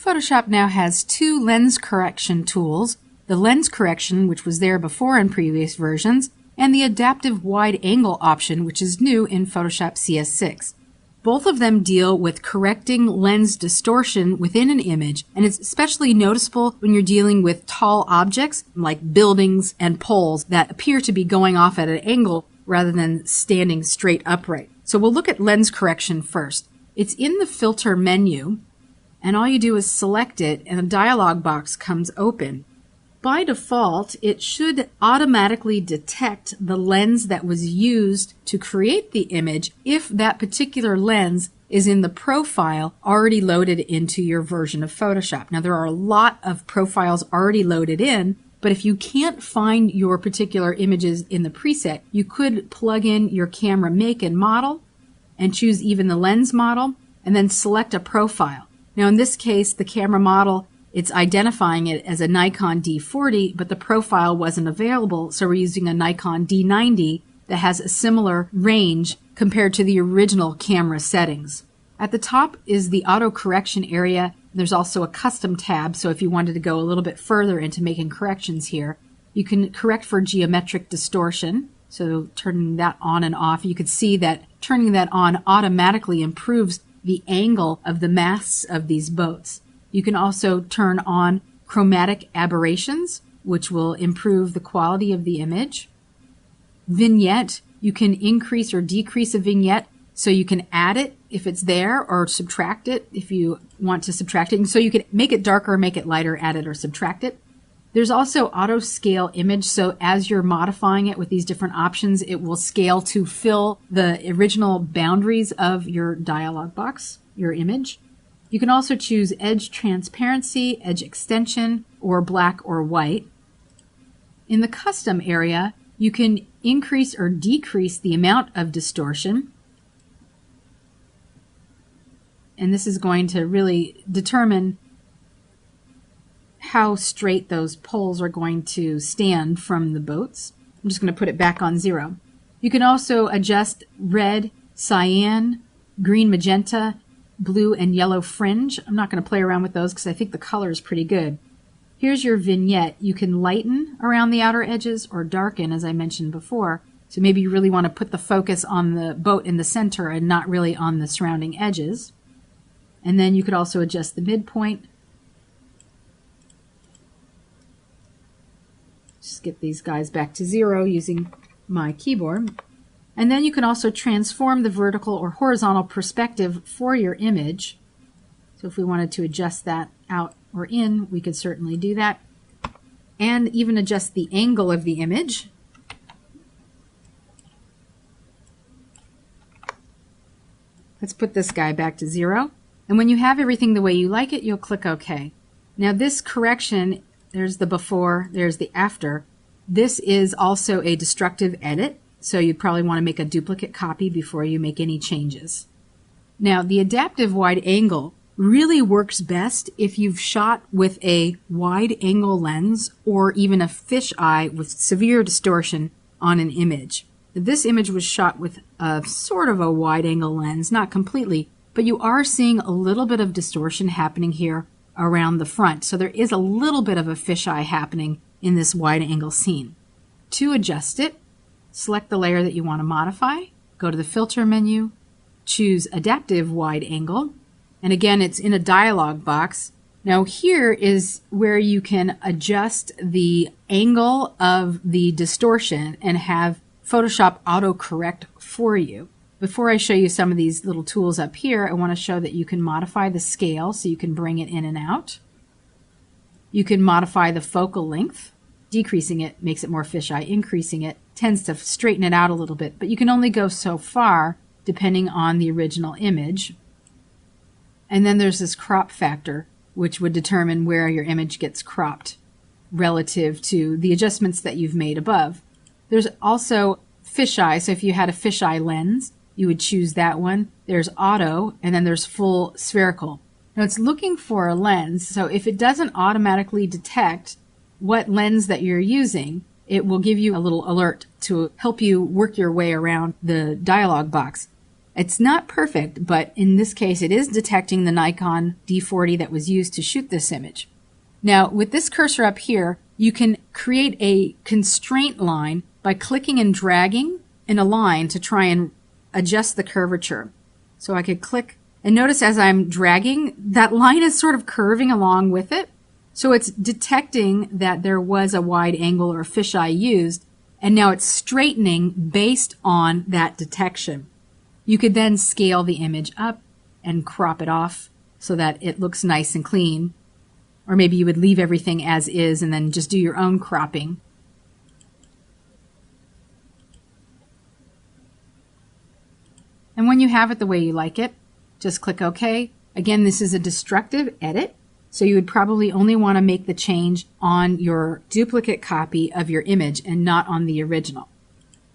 Photoshop now has two lens correction tools, the lens correction, which was there before in previous versions, and the adaptive wide angle option, which is new in Photoshop CS6. Both of them deal with correcting lens distortion within an image, and it's especially noticeable when you're dealing with tall objects like buildings and poles that appear to be going off at an angle rather than standing straight upright. So we'll look at lens correction first. It's in the filter menu, and all you do is select it and a dialog box comes open. By default, it should automatically detect the lens that was used to create the image if that particular lens is in the profile already loaded into your version of Photoshop. Now, there are a lot of profiles already loaded in, but if you can't find your particular images in the preset, you could plug in your camera make and model and choose even the lens model and then select a profile. Now, in this case, the camera model, it's identifying it as a Nikon D40, but the profile wasn't available, so we're using a Nikon D90 that has a similar range compared to the original camera settings. At the top is the auto correction area. There's also a custom tab, so if you wanted to go a little bit further into making corrections here, you can correct for geometric distortion, so turning that on and off. You could see that turning that on automatically improves the angle of the masts of these boats. You can also turn on chromatic aberrations, which will improve the quality of the image. Vignette, you can increase or decrease a vignette, so you can add it if it's there or subtract it if you want to subtract it. And so you can make it darker, make it lighter, add it or subtract it. There's also auto scale image, so as you're modifying it with these different options, it will scale to fill the original boundaries of your dialog box, your image. You can also choose edge transparency, edge extension, or black or white. In the custom area, you can increase or decrease the amount of distortion. And this is going to really determine how straight those poles are going to stand from the boats. I'm just going to put it back on 0. You can also adjust red, cyan, green, magenta, blue, and yellow fringe. I'm not going to play around with those because I think the color is pretty good. Here's your vignette. You can lighten around the outer edges or darken, as I mentioned before. So maybe you really want to put the focus on the boat in the center and not really on the surrounding edges. And then you could also adjust the midpoint. Just get these guys back to 0 using my keyboard. And then you can also transform the vertical or horizontal perspective for your image. So if we wanted to adjust that out or in, we could certainly do that. And even adjust the angle of the image. Let's put this guy back to 0. And when you have everything the way you like it, you'll click OK. Now this correction, there's the before, there's the after. This is also a destructive edit, so you'd probably want to make a duplicate copy before you make any changes. Now the adaptive wide angle really works best if you've shot with a wide angle lens or even a fisheye with severe distortion on an image. This image was shot with a sort of a wide angle lens, not completely, but you are seeing a little bit of distortion happening here around the front. So there is a little bit of a fisheye happening in this wide angle scene. To adjust it, select the layer that you want to modify, go to the filter menu, choose adaptive wide angle, and again it's in a dialog box. Now here is where you can adjust the angle of the distortion and have Photoshop auto-correct for you. Before I show you some of these little tools up here, I want to show that you can modify the scale so you can bring it in and out. You can modify the focal length. Decreasing it makes it more fisheye. Increasing it tends to straighten it out a little bit, but you can only go so far depending on the original image. And then there's this crop factor, which would determine where your image gets cropped relative to the adjustments that you've made above. There's also fisheye, so if you had a fisheye lens, you would choose that one. There's auto, and then there's full spherical. Now it's looking for a lens, so if it doesn't automatically detect what lens that you're using, it will give you a little alert to help you work your way around the dialog box. It's not perfect, but in this case it is detecting the Nikon D40 that was used to shoot this image. Now with this cursor up here, you can create a constraint line by clicking and dragging in a line to try and adjust the curvature. So I could click, and notice as I'm dragging, that line is sort of curving along with it. So it's detecting that there was a wide angle or fisheye used, and now it's straightening based on that detection. You could then scale the image up and crop it off so that it looks nice and clean. Or maybe you would leave everything as is and then just do your own cropping. And when you have it the way you like it, just click OK. Again, this is a destructive edit, so you would probably only want to make the change on your duplicate copy of your image and not on the original.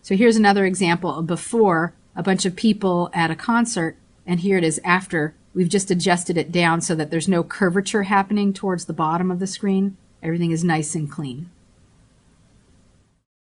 So here's another example of before, a bunch of people at a concert, and here it is after. We've just adjusted it down so that there's no curvature happening towards the bottom of the screen. Everything is nice and clean.